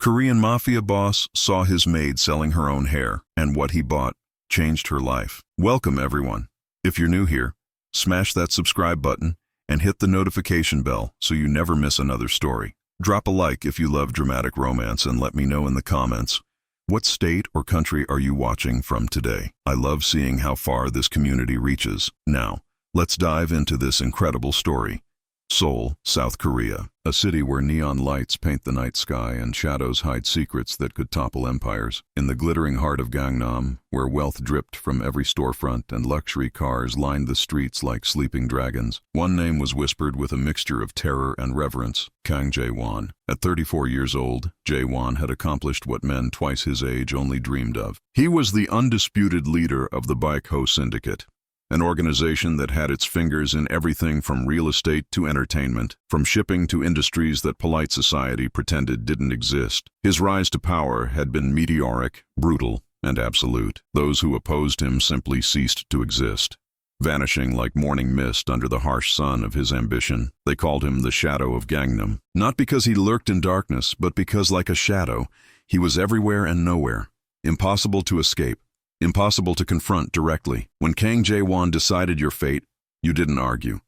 Korean Mafia boss saw his maid selling her own hair, and what he bought changed her life. Welcome, everyone. If you're new here, smash that subscribe button and hit the notification bell so you never miss another story. Drop a like if you love dramatic romance and let me know in the comments, what state or country are you watching from today? I love seeing how far this community reaches. Now, let's dive into this incredible story. Seoul, South Korea, a city where neon lights paint the night sky and shadows hide secrets that could topple empires. In the glittering heart of Gangnam, where wealth dripped from every storefront and luxury cars lined the streets like sleeping dragons, one name was whispered with a mixture of terror and reverence: Kang Jae-won. At 34 years old, Jae-won had accomplished what men twice his age only dreamed of. He was the undisputed leader of the Baekho Syndicate, an organization that had its fingers in everything from real estate to entertainment, from shipping to industries that polite society pretended didn't exist. His rise to power had been meteoric, brutal, and absolute. Those who opposed him simply ceased to exist, vanishing like morning mist under the harsh sun of his ambition. They called him the Shadow of Gangnam, not because he lurked in darkness, but because, like a shadow, he was everywhere and nowhere, impossible to escape, impossible to confront directly. When Kang Jae-won decided your fate, you didn't argue.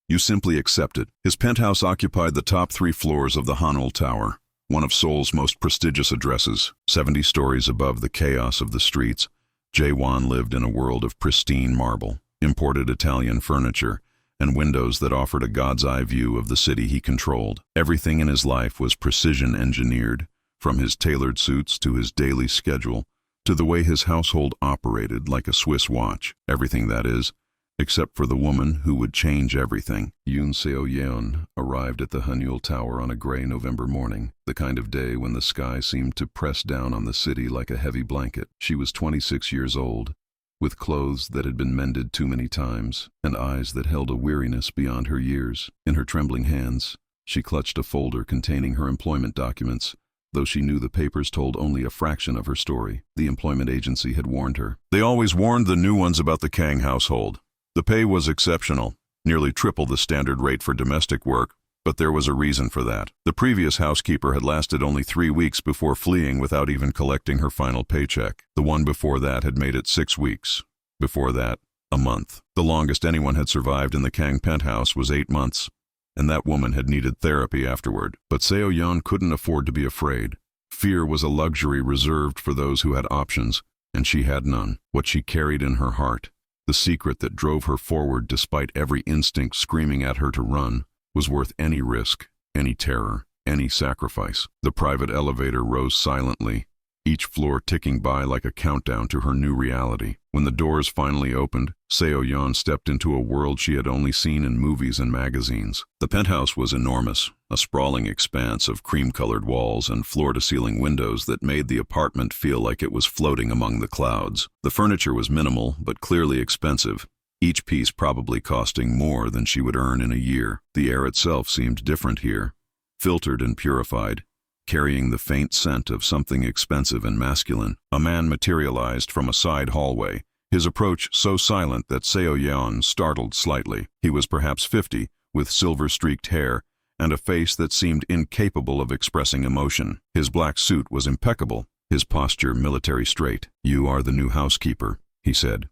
You simply accepted. His penthouse occupied the top 3 floors of the Hanul Tower, one of Seoul's most prestigious addresses. 70 stories above the chaos of the streets, Jae-won lived in a world of pristine marble, imported Italian furniture, and windows that offered a god's-eye view of the city he controlled. Everything in his life was precision-engineered, from his tailored suits to his daily schedule, to the way his household operated like a Swiss watch. Everything, that is, except for the woman who would change everything. Yoon Seo-yeon arrived at the Hanul Tower on a gray November morning, the kind of day when the sky seemed to press down on the city like a heavy blanket. She was 26 years old, with clothes that had been mended too many times, and eyes that held a weariness beyond her years. In her trembling hands, she clutched a folder containing her employment documents. Though she knew the papers told only a fraction of her story, the employment agency had warned her. They always warned the new ones about the Kang household. The pay was exceptional, nearly triple the standard rate for domestic work, but there was a reason for that. The previous housekeeper had lasted only 3 weeks before fleeing without even collecting her final paycheck. The one before that had made it 6 weeks. Before that, a month. The longest anyone had survived in the Kang penthouse was 8 months. And that woman had needed therapy afterward. But Seo-yeon couldn't afford to be afraid. Fear was a luxury reserved for those who had options, and she had none. What she carried in her heart, the secret that drove her forward despite every instinct screaming at her to run, was worth any risk, any terror, any sacrifice. The private elevator rose silently, each floor ticking by like a countdown to her new reality. When the doors finally opened, Seo-yeon stepped into a world she had only seen in movies and magazines. The penthouse was enormous, a sprawling expanse of cream-colored walls and floor-to-ceiling windows that made the apartment feel like it was floating among the clouds. The furniture was minimal, but clearly expensive, each piece probably costing more than she would earn in a year. The air itself seemed different here, filtered and purified, carrying the faint scent of something expensive and masculine. A man materialized from a side hallway, his approach so silent that Seo-yeon startled slightly. He was perhaps 50, with silver-streaked hair and a face that seemed incapable of expressing emotion. His black suit was impeccable, his posture military straight. "You are the new housekeeper," he said.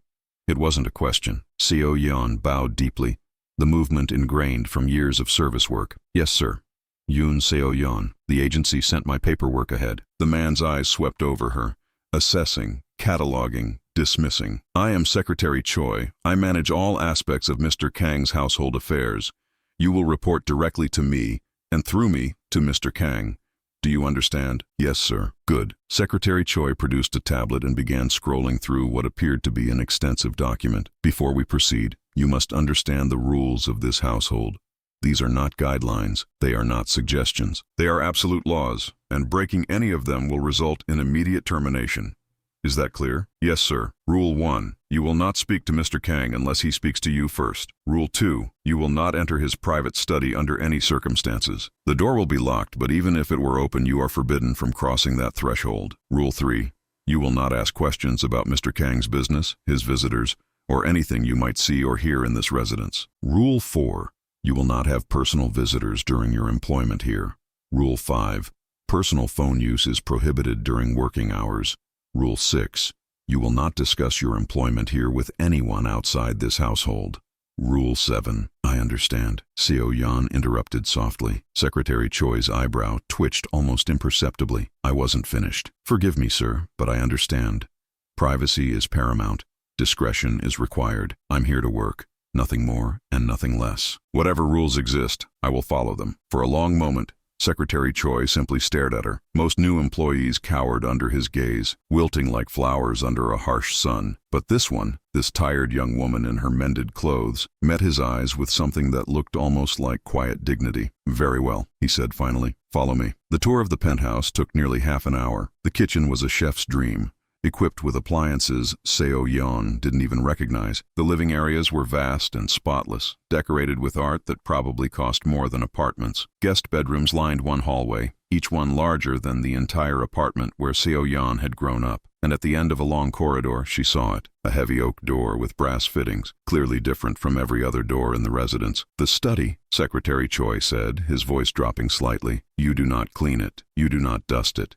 It wasn't a question. Seo-yeon bowed deeply, the movement ingrained from years of service work. "Yes, sir. Yoon Seo-yeon. The agency sent my paperwork ahead." The man's eyes swept over her, assessing, cataloging, dismissing. "I am Secretary Choi. I manage all aspects of Mr. Kang's household affairs. You will report directly to me, and through me, to Mr. Kang. Do you understand?" "Yes, sir." "Good." Secretary Choi produced a tablet and began scrolling through what appeared to be an extensive document. "Before we proceed, you must understand the rules of this household. These are not guidelines, they are not suggestions. They are absolute laws, and breaking any of them will result in immediate termination. Is that clear?" "Yes, sir." Rule 1. You will not speak to Mr. Kang unless he speaks to you first. Rule 2. You will not enter his private study under any circumstances. The door will be locked, but even if it were open, you are forbidden from crossing that threshold. Rule 3. You will not ask questions about Mr. Kang's business, his visitors, or anything you might see or hear in this residence. Rule 4. You will not have personal visitors during your employment here. Rule 5. Personal phone use is prohibited during working hours. Rule 6. You will not discuss your employment here with anyone outside this household. Rule 7. I understand. Seo Yan interrupted softly. Secretary Choi's eyebrow twitched almost imperceptibly. I wasn't finished. Forgive me, sir, but I understand. Privacy is paramount. Discretion is required. I'm here to work. Nothing more and nothing less. Whatever rules exist, I will follow them. For a long moment, Secretary Choi simply stared at her. Most new employees cowered under his gaze, wilting like flowers under a harsh sun. But this one, this tired young woman in her mended clothes, met his eyes with something that looked almost like quiet dignity. Very well, he said finally. Follow me. The tour of the penthouse took nearly half an hour. The kitchen was a chef's dream, equipped with appliances Seo Yan didn't even recognize. The living areas were vast and spotless, decorated with art that probably cost more than apartments. Guest bedrooms lined one hallway, each one larger than the entire apartment where Seo Yan had grown up. And at the end of a long corridor, she saw it, a heavy oak door with brass fittings, clearly different from every other door in the residence. The study, Secretary Choi said, his voice dropping slightly. You do not clean it. You do not dust it.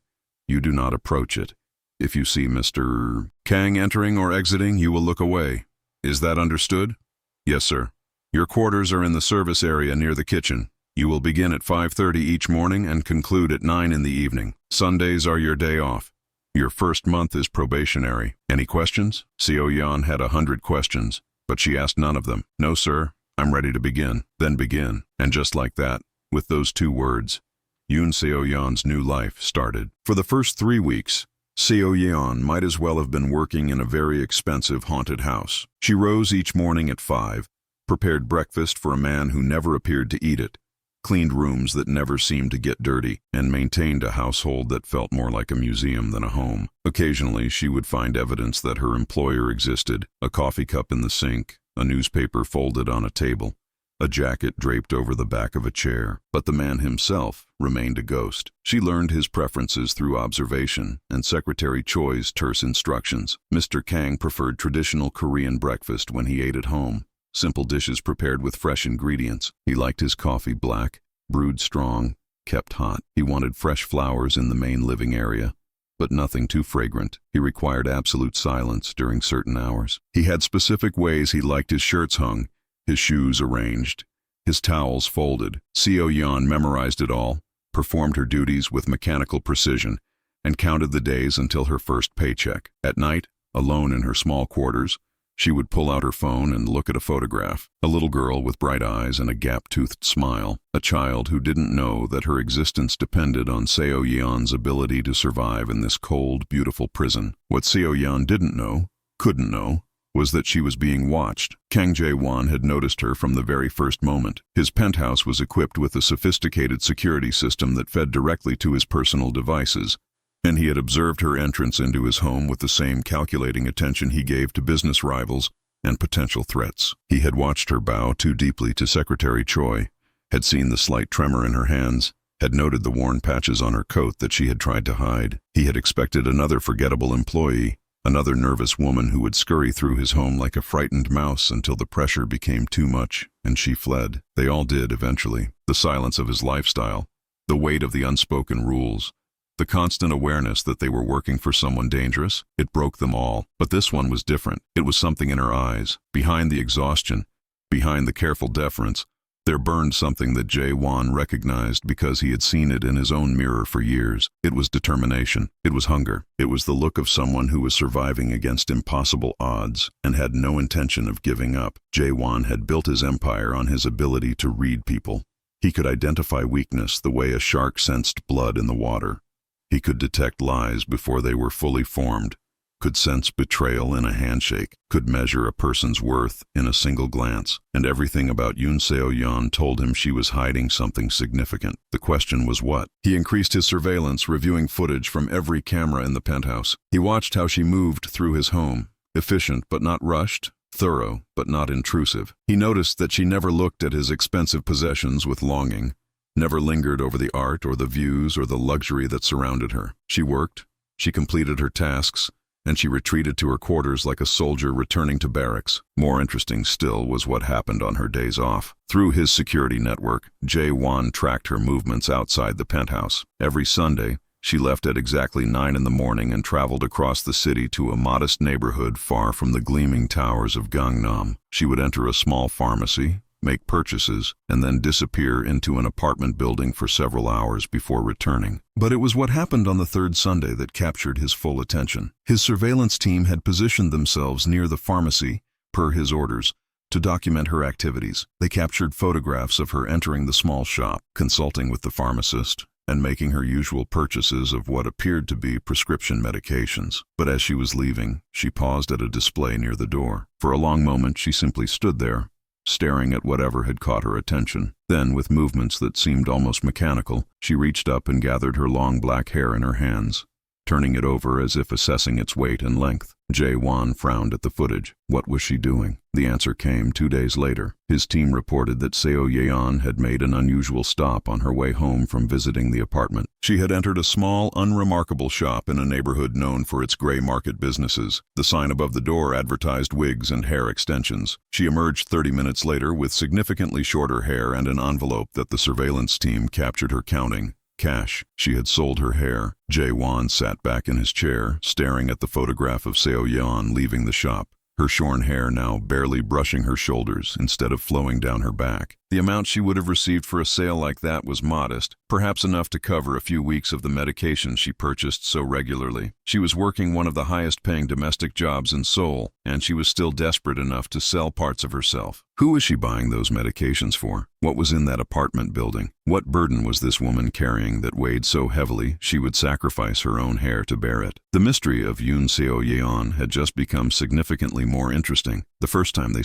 You do not approach it. If you see Mr. Kang entering or exiting, you will look away. Is that understood? Yes, sir. Your quarters are in the service area near the kitchen. You will begin at 5:30 each morning and conclude at 9 in the evening. Sundays are your day off. Your first month is probationary. Any questions? Seo Yan had 100 questions, but she asked none of them. No, sir. I'm ready to begin. Then begin. And just like that, with those 2 words, Yoon Seo Yan's new life started. For the first 3 weeks, Seo Yan might as well have been working in a very expensive haunted house. She rose each morning at 5, prepared breakfast for a man who never appeared to eat it, cleaned rooms that never seemed to get dirty, and maintained a household that felt more like a museum than a home. Occasionally, she would find evidence that her employer existed: a coffee cup in the sink, a newspaper folded on a table, a jacket draped over the back of a chair. But the man himself remained a ghost. She learned his preferences through observation and Secretary Choi's terse instructions. Mr. Kang preferred traditional Korean breakfast when he ate at home, simple dishes prepared with fresh ingredients. He liked his coffee black, brewed strong, kept hot. He wanted fresh flowers in the main living area, but nothing too fragrant. He required absolute silence during certain hours. He had specific ways he liked his shirts hung, his shoes arranged, his towels folded. Seo Yan memorized it all, performed her duties with mechanical precision, and counted the days until her first paycheck. At night, alone in her small quarters, she would pull out her phone and look at a photograph. A little girl with bright eyes and a gap-toothed smile. A child who didn't know that her existence depended on Seo Yan's ability to survive in this cold, beautiful prison. What Seo Yan didn't know, couldn't know, was that she was being watched. Kang Jae-won had noticed her from the very first moment. His penthouse was equipped with a sophisticated security system that fed directly to his personal devices, and he had observed her entrance into his home with the same calculating attention he gave to business rivals and potential threats. He had watched her bow too deeply to Secretary Choi, had seen the slight tremor in her hands, had noted the worn patches on her coat that she had tried to hide. He had expected another forgettable employee, another nervous woman who would scurry through his home like a frightened mouse until the pressure became too much and she fled. They all did eventually. The silence of his lifestyle, the weight of the unspoken rules, the constant awareness that they were working for someone dangerous, it broke them all. But this one was different. It was something in her eyes. Behind the exhaustion, behind the careful deference, there burned something that Jae-won recognized because he had seen it in his own mirror for years. It was determination. It was hunger. It was the look of someone who was surviving against impossible odds and had no intention of giving up. Jae-won had built his empire on his ability to read people. He could identify weakness the way a shark sensed blood in the water. He could detect lies before they were fully formed, could sense betrayal in a handshake, could measure a person's worth in a single glance, and everything about Yoon Seo Yan told him she was hiding something significant. The question was what? He increased his surveillance, reviewing footage from every camera in the penthouse. He watched how she moved through his home, efficient but not rushed, thorough but not intrusive. He noticed that she never looked at his expensive possessions with longing, never lingered over the art or the views or the luxury that surrounded her. She worked, she completed her tasks, and she retreated to her quarters like a soldier returning to barracks. More interesting still was what happened on her days off. Through his security network, Jae-won tracked her movements outside the penthouse. Every Sunday, she left at exactly 9 in the morning and traveled across the city to a modest neighborhood far from the gleaming towers of Gangnam. She would enter a small pharmacy, make purchases, and then disappear into an apartment building for several hours before returning. But it was what happened on the third Sunday that captured his full attention. His surveillance team had positioned themselves near the pharmacy, per his orders, to document her activities. They captured photographs of her entering the small shop, consulting with the pharmacist, and making her usual purchases of what appeared to be prescription medications. But as she was leaving, she paused at a display near the door. For a long moment, she simply stood there, staring at whatever had caught her attention. Then, with movements that seemed almost mechanical, she reached up and gathered her long black hair in her hands, turning it over as if assessing its weight and length. Jae-won frowned at the footage. What was she doing? The answer came 2 days later. His team reported that Seo Yeon had made an unusual stop on her way home from visiting the apartment. She had entered a small, unremarkable shop in a neighborhood known for its gray market businesses. The sign above the door advertised wigs and hair extensions. She emerged 30 minutes later with significantly shorter hair and an envelope that the surveillance team captured her counting. Cash. She had sold her hair. Jae-won sat back in his chair, staring at the photograph of Seo Yeon leaving the shop, her shorn hair now barely brushing her shoulders instead of flowing down her back. The amount she would have received for a sale like that was modest, perhaps enough to cover a few weeks of the medication she purchased so regularly. She was working one of the highest-paying domestic jobs in Seoul, and she was still desperate enough to sell parts of herself. Who was she buying those medications for? What was in that apartment building? What burden was this woman carrying that weighed so heavily she would sacrifice her own hair to bear it? The mystery of Yoon Seo Yeon had just become significantly more interesting. The first time they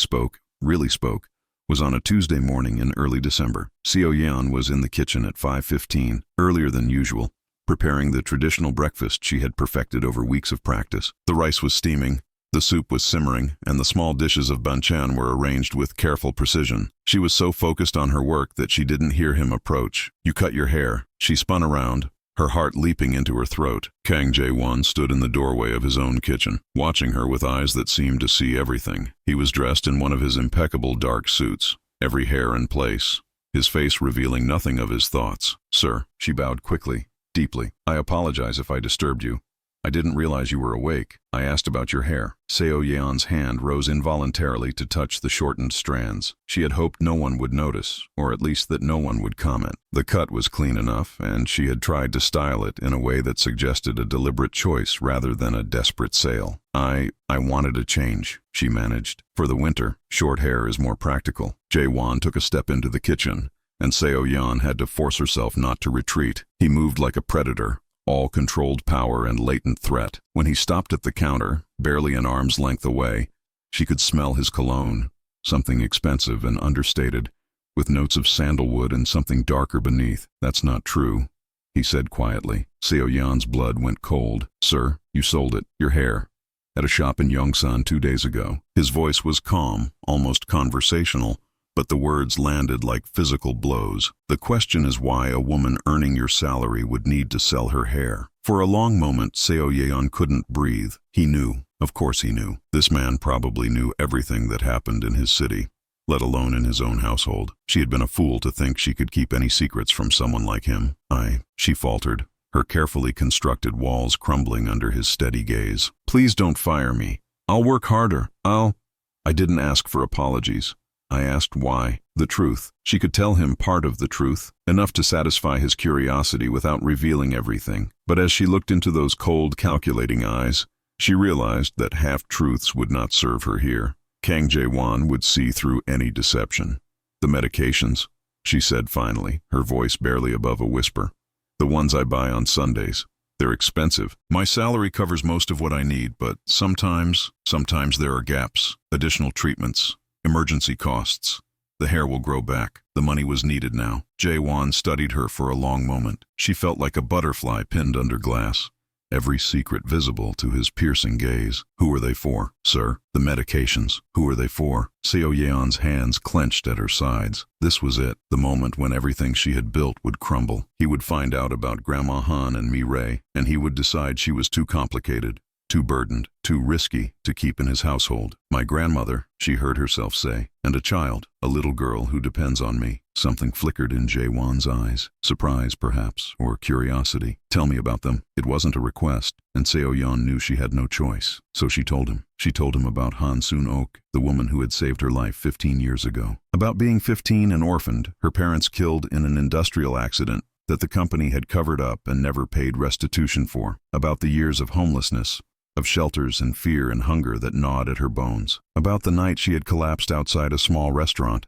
really spoke, was on a Tuesday morning in early December. Seo Yeon was in the kitchen at 5:15, earlier than usual, preparing the traditional breakfast she had perfected over weeks of practice. The rice was steaming, the soup was simmering, and the small dishes of banchan were arranged with careful precision. She was so focused on her work that she didn't hear him approach. "You cut your hair." She spun around, her heart leaping into her throat. Kang Jae-won stood in the doorway of his own kitchen, watching her with eyes that seemed to see everything. He was dressed in one of his impeccable dark suits, every hair in place, his face revealing nothing of his thoughts. "Sir," she bowed quickly, deeply. "I apologize if I disturbed you. I didn't realize you were awake. I asked about your hair." Seo Yeon's hand rose involuntarily to touch the shortened strands. She had hoped no one would notice, or at least that no one would comment. The cut was clean enough, and she had tried to style it in a way that suggested a deliberate choice rather than a desperate sale. I wanted a change," she managed. "For the winter, short hair is more practical." Jae-won took a step into the kitchen, and Seo Yeon had to force herself not to retreat. He moved like a predator, all controlled power and latent threat. When he stopped at the counter, barely an arm's length away, she could smell his cologne, something expensive and understated, with notes of sandalwood and something darker beneath. "That's not true," he said quietly. Seo Yeon's blood went cold. "Sir, you sold it, your hair, at a shop in Yongsan 2 days ago." His voice was calm, almost conversational, but the words landed like physical blows. "The question is why a woman earning your salary would need to sell her hair." For a long moment, Seo Yeon couldn't breathe. He knew. Of course he knew. This man probably knew everything that happened in his city, let alone in his own household. She had been a fool to think she could keep any secrets from someone like him. She faltered, her carefully constructed walls crumbling under his steady gaze. "Please don't fire me. I'll work harder. I didn't ask for apologies. I asked why. The truth. She could tell him part of the truth, enough to satisfy his curiosity without revealing everything. But as she looked into those cold, calculating eyes, she realized that half-truths would not serve her here. Kang Jae-won would see through any deception. "The medications," she said finally, her voice barely above a whisper. "The ones I buy on Sundays. They're expensive. My salary covers most of what I need, but sometimes there are gaps, additional treatments, emergency costs. The hair will grow back." The money was needed now. Jae-won studied her for a long moment. She felt like a butterfly pinned under glass, every secret visible to his piercing gaze. "Who are they for, sir?" "The medications. Who are they for?" Seo Yeon's hands clenched at her sides. This was it, the moment when everything she had built would crumble. He would find out about Grandma Han and Mi-rae, and he would decide she was too complicated, too burdened, too risky to keep in his household. My grandmother, she heard herself say, and a child, a little girl who depends on me. Something flickered in Jae-won's eyes. Surprise, perhaps, or curiosity. Tell me about them. It wasn't a request, and Seo-yeon knew she had no choice. So she told him. She told him about Han Sun-ok, the woman who had saved her life 15 years ago. About being 15 and orphaned, her parents killed in an industrial accident that the company had covered up and never paid restitution for. About the years of homelessness, of shelters and fear and hunger that gnawed at her bones. About the night she had collapsed outside a small restaurant,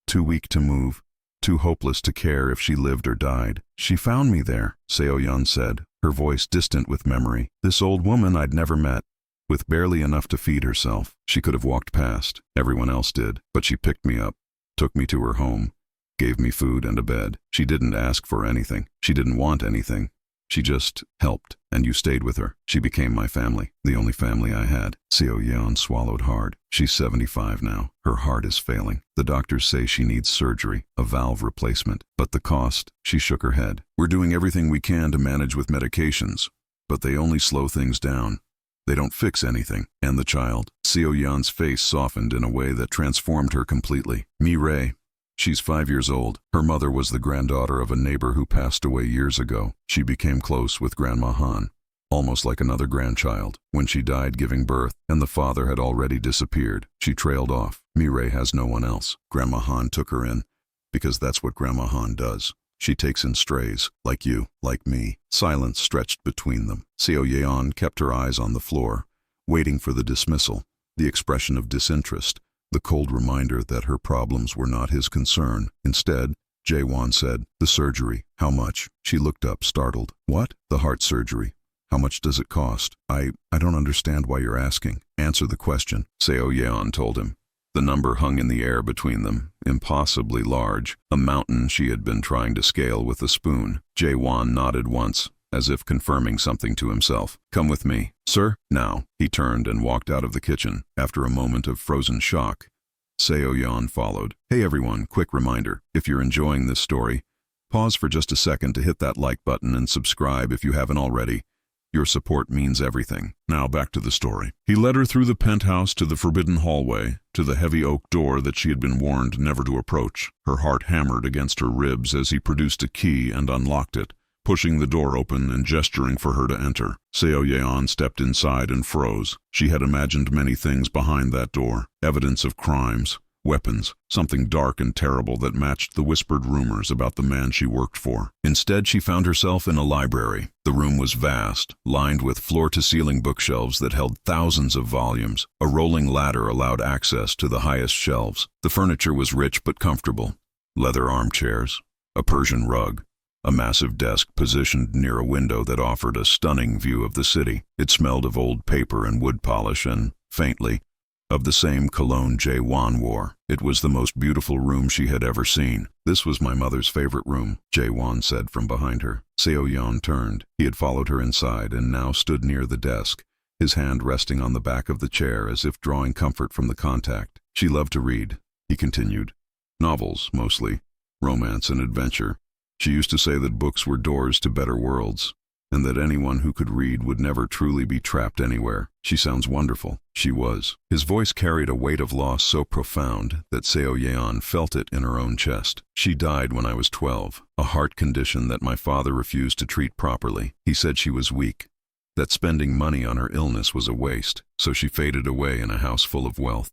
too weak to move, too hopeless to care if she lived or died. She found me there, Seo-yeon said, her voice distant with memory. This old woman I'd never met, with barely enough to feed herself. She could have walked past, everyone else did, but she picked me up, took me to her home, gave me food and a bed. She didn't ask for anything. She didn't want anything. She just helped, and you stayed with her. She became my family, the only family I had. Seo-yeon swallowed hard. She's 75 now. Her heart is failing. The doctors say she needs surgery, a valve replacement. But the cost, she shook her head. We're doing everything we can to manage with medications, but they only slow things down. They don't fix anything. And the child? Seo-yeon's face softened in a way that transformed her completely. Mi-rae. She's 5 years old. Her mother was the granddaughter of a neighbor who passed away years ago. She became close with Grandma Han, almost like another grandchild. When she died giving birth, and the father had already disappeared, she trailed off. Mi-rae has no one else. Grandma Han took her in, because that's what Grandma Han does. She takes in strays, like you, like me. Silence stretched between them. Seo-yeon kept her eyes on the floor, waiting for the dismissal, the expression of disinterest, the cold reminder that her problems were not his concern. Instead, Jae-won said, "The surgery, how much?" She looked up, startled. "What?" "The heart surgery. How much does it cost?" I don't understand why you're asking." "Answer the question," Seo-yeon told him. The number hung in the air between them, impossibly large, a mountain she had been trying to scale with a spoon. Jae-won nodded once, as if confirming something to himself. "Come with me." "Sir?" "Now." He turned and walked out of the kitchen. After a moment of frozen shock, Seo-yeon followed. Hey everyone, quick reminder, if you're enjoying this story, pause for just a second to hit that like button and subscribe if you haven't already. Your support means everything. Now back to the story. He led her through the penthouse to the forbidden hallway, to the heavy oak door that she had been warned never to approach. Her heart hammered against her ribs as he produced a key and unlocked it, pushing the door open and gesturing for her to enter. Seo-yeon stepped inside and froze. She had imagined many things behind that door. Evidence of crimes, weapons, something dark and terrible that matched the whispered rumors about the man she worked for. Instead, she found herself in a library. The room was vast, lined with floor-to-ceiling bookshelves that held thousands of volumes. A rolling ladder allowed access to the highest shelves. The furniture was rich but comfortable. Leather armchairs, a Persian rug, a massive desk positioned near a window that offered a stunning view of the city. It smelled of old paper and wood polish and, faintly, of the same cologne Jae-won wore. It was the most beautiful room she had ever seen. "This was my mother's favorite room," Jae-won said from behind her. Seo-yeon turned. He had followed her inside and now stood near the desk, his hand resting on the back of the chair as if drawing comfort from the contact. "She loved to read," he continued. "Novels, mostly. Romance and adventure. She used to say that books were doors to better worlds, and that anyone who could read would never truly be trapped anywhere. She sounds wonderful." She was. His voice carried a weight of loss so profound that Seo-yeon felt it in her own chest. "She died when I was 12, a heart condition that my father refused to treat properly. He said she was weak, that spending money on her illness was a waste, so she faded away in a house full of wealth.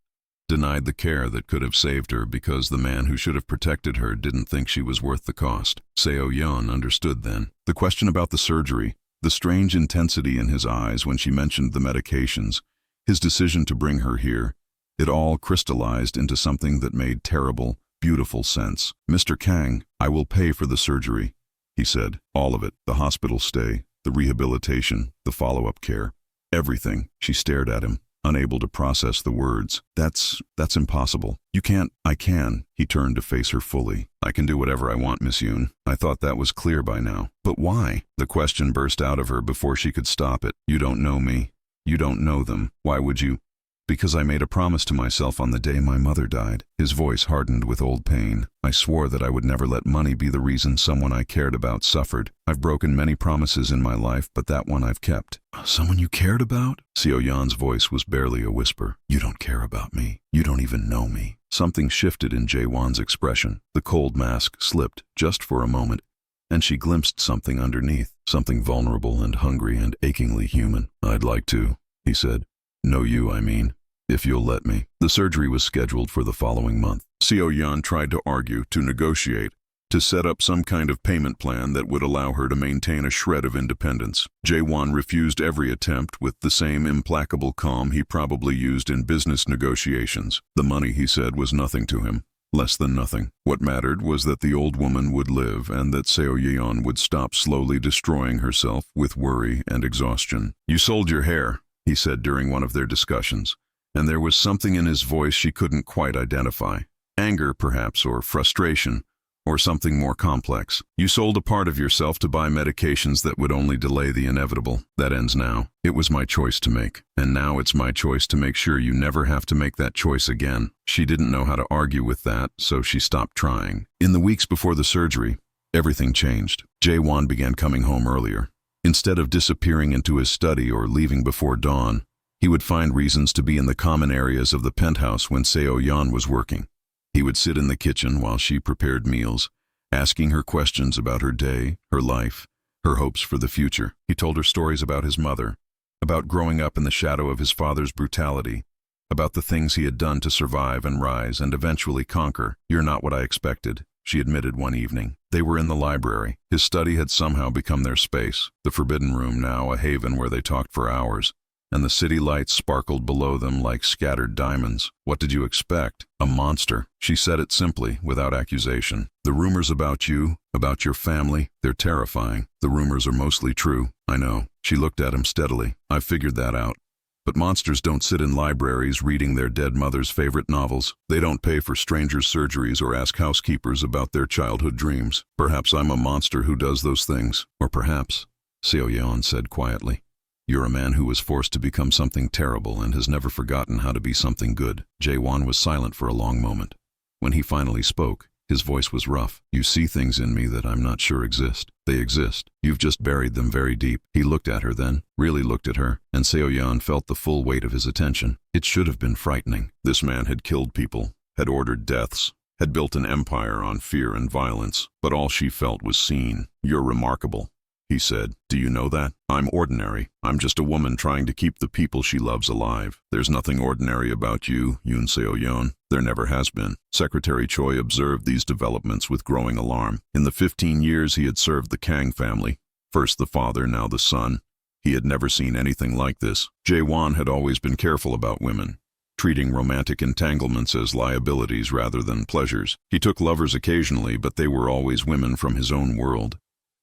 Denied the care that could have saved her because the man who should have protected her didn't think she was worth the cost." Seo-yeon understood then. The question about the surgery, the strange intensity in his eyes when she mentioned the medications, his decision to bring her here, it all crystallized into something that made terrible, beautiful sense. "Mr. Kang, I will pay for the surgery," he said. "All of it. The hospital stay, the rehabilitation, the follow-up care. Everything." She stared at him, unable to process the words. That's impossible." "You can't." "I can." He turned to face her fully. "I can do whatever I want, Miss Yoon. I thought that was clear by now." "But why?" The question burst out of her before she could stop it. "You don't know me. You don't know them. Why would you?" "Because I made a promise to myself on the day my mother died." His voice hardened with old pain. "I swore that I would never let money be the reason someone I cared about suffered. I've broken many promises in my life, but that one I've kept." Someone you cared about? Seo Yan's voice was barely a whisper. You don't care about me. You don't even know me. Something shifted in Jae-won's expression. The cold mask slipped just for a moment, and she glimpsed something underneath, something vulnerable and hungry and achingly human. I'd like to, he said. Know you, I mean, if you'll let me. The surgery was scheduled for the following month. Seo Yan tried to argue, to negotiate, to set up some kind of payment plan that would allow her to maintain a shred of independence. Jae-won refused every attempt with the same implacable calm he probably used in business negotiations. The money, he said, was nothing to him. Less than nothing. What mattered was that the old woman would live and that Seo Yeon would stop slowly destroying herself with worry and exhaustion. You sold your hair, he said during one of their discussions, and there was something in his voice she couldn't quite identify. Anger, perhaps, or frustration, or something more complex. You sold a part of yourself to buy medications that would only delay the inevitable. That ends now. It was my choice to make, and now it's my choice to make sure you never have to make that choice again. She didn't know how to argue with that, so she stopped trying. In the weeks before the surgery, everything changed. Jae-won began coming home earlier. Instead of disappearing into his study or leaving before dawn, he would find reasons to be in the common areas of the penthouse when Seo Yan was working. He would sit in the kitchen while she prepared meals, asking her questions about her day, her life, her hopes for the future. He told her stories about his mother, about growing up in the shadow of his father's brutality, about the things he had done to survive and rise and eventually conquer. You're not what I expected, she admitted one evening. They were in the library. His study had somehow become their space, the forbidden room now a haven where they talked for hours, and the city lights sparkled below them like scattered diamonds. What did you expect? A monster. She said it simply, without accusation. The rumors about you, about your family, they're terrifying. The rumors are mostly true, I know. She looked at him steadily. I've figured that out. But monsters don't sit in libraries reading their dead mother's favorite novels. They don't pay for strangers' surgeries or ask housekeepers about their childhood dreams. Perhaps I'm a monster who does those things. Or perhaps, Seo Yeon said quietly, you're a man who was forced to become something terrible and has never forgotten how to be something good. Jae-won was silent for a long moment. When he finally spoke, his voice was rough. You see things in me that I'm not sure exist. They exist. You've just buried them very deep. He looked at her then, really looked at her, and Seo Yan felt the full weight of his attention. It should have been frightening. This man had killed people, had ordered deaths, had built an empire on fear and violence, but all she felt was seen. You're remarkable, he said. Do you know that? I'm ordinary. I'm just a woman trying to keep the people she loves alive. There's nothing ordinary about you, Yoon Seo-yeon. There never has been. Secretary Choi observed these developments with growing alarm. In the 15 years he had served the Kang family, first the father, now the son, he had never seen anything like this. Jae-won had always been careful about women, treating romantic entanglements as liabilities rather than pleasures. He took lovers occasionally, but they were always women from his own world.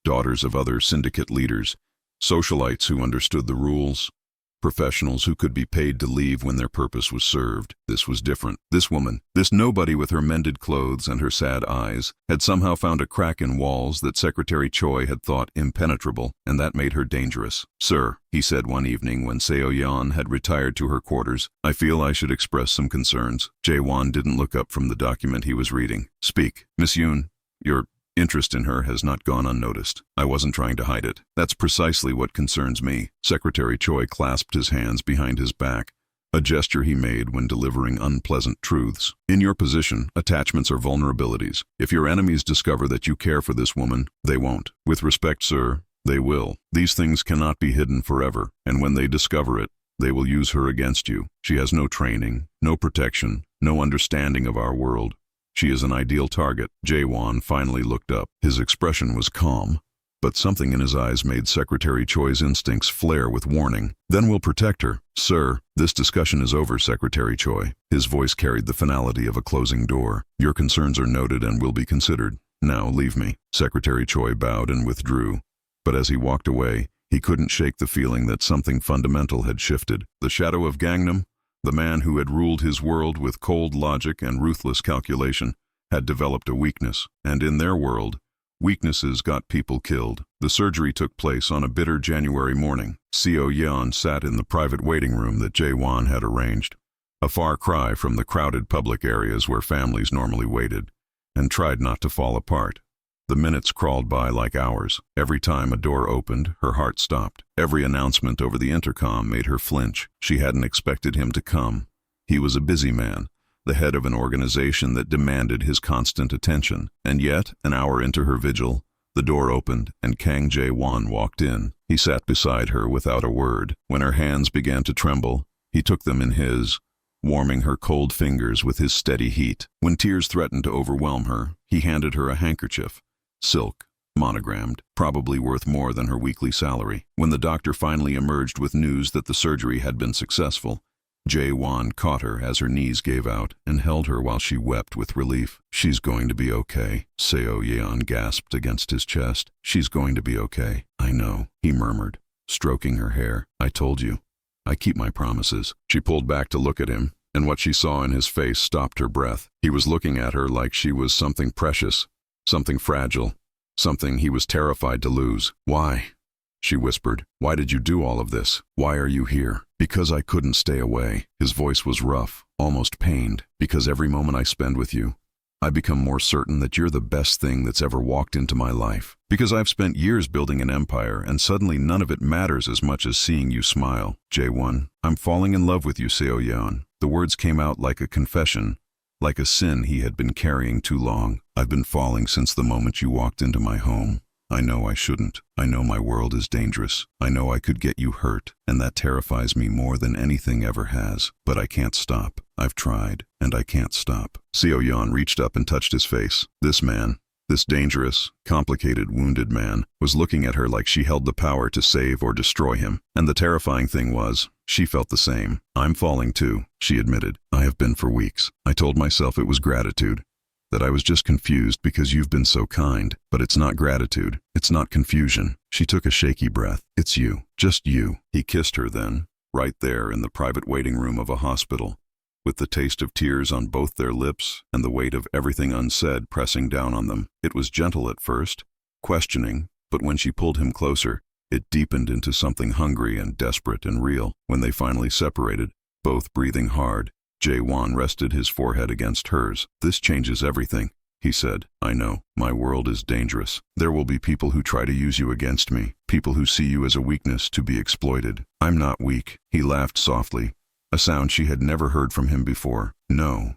Daughters of other syndicate leaders, socialites who understood the rules, professionals who could be paid to leave when their purpose was served. This was different. This woman, this nobody with her mended clothes and her sad eyes, had somehow found a crack in walls that Secretary Choi had thought impenetrable, and that made her dangerous. Sir, he said one evening when Seo Yan had retired to her quarters, I feel I should express some concerns. Jae-won didn't look up from the document he was reading. Speak. Miss Yoon, your interest in her has not gone unnoticed. I wasn't trying to hide it. That's precisely what concerns me. Secretary Choi clasped his hands behind his back, a gesture he made when delivering unpleasant truths. In your position, attachments are vulnerabilities. If your enemies discover that you care for this woman, they won't. With respect, sir, they will. These things cannot be hidden forever, and when they discover it, they will use her against you. She has no training, no protection, no understanding of our world. She is an ideal target. Jae-won finally looked up. His expression was calm, but something in his eyes made Secretary Choi's instincts flare with warning. Then we'll protect her. Sir, this discussion is over, Secretary Choi. His voice carried the finality of a closing door. Your concerns are noted and will be considered. Now leave me. Secretary Choi bowed and withdrew. But as he walked away, he couldn't shake the feeling that something fundamental had shifted. The shadow of Gangnam, the man who had ruled his world with cold logic and ruthless calculation, had developed a weakness, and in their world, weaknesses got people killed. The surgery took place on a bitter January morning. Seo Yeon sat in the private waiting room that Jae-won had arranged, a far cry from the crowded public areas where families normally waited, and tried not to fall apart. The minutes crawled by like hours. Every time a door opened, her heart stopped. Every announcement over the intercom made her flinch. She hadn't expected him to come. He was a busy man, the head of an organization that demanded his constant attention. And yet, an hour into her vigil, the door opened and Kang Jae-won walked in. He sat beside her without a word. When her hands began to tremble, he took them in his, warming her cold fingers with his steady heat. When tears threatened to overwhelm her, he handed her a handkerchief, silk, monogrammed, probably worth more than her weekly salary. When the doctor finally emerged with news that the surgery had been successful, Jae-won caught her as her knees gave out and held her while she wept with relief. "She's going to be okay," Seo Yeon gasped against his chest. "She's going to be okay." "I know," he murmured, stroking her hair. "I told you. I keep my promises." She pulled back to look at him, and what she saw in his face stopped her breath. He was looking at her like she was something precious, something fragile, something he was terrified to lose. "Why?" she whispered. "Why did you do all of this? Why are you here?" "Because I couldn't stay away." His voice was rough, almost pained. "Because every moment I spend with you, I become more certain that you're the best thing that's ever walked into my life. Because I've spent years building an empire, and suddenly none of it matters as much as seeing you smile." "Jae-won, I'm falling in love with you," Seo Yeon. The words came out like a confession, like a sin he had been carrying too long. "I've been falling since the moment you walked into my home. I know I shouldn't. I know my world is dangerous. I know I could get you hurt, and that terrifies me more than anything ever has. But I can't stop. I've tried, and I can't stop." Seo Yeon reached up and touched his face. This man, this dangerous, complicated, wounded man, was looking at her like she held the power to save or destroy him. And the terrifying thing was, she felt the same. "I'm falling too," she admitted. "I have been for weeks. I told myself it was gratitude, that I was just confused because you've been so kind. But it's not gratitude. It's not confusion." She took a shaky breath. "It's you. Just you." He kissed her then, right there in the private waiting room of a hospital, with the taste of tears on both their lips and the weight of everything unsaid pressing down on them. It was gentle at first, questioning, but when she pulled him closer, it deepened into something hungry and desperate and real. When they finally separated, both breathing hard, Jae-won rested his forehead against hers. "This changes everything," he said. "I know. My world is dangerous. There will be people who try to use you against me, people who see you as a weakness to be exploited. I'm not weak." He laughed softly, a sound she had never heard from him before. "No.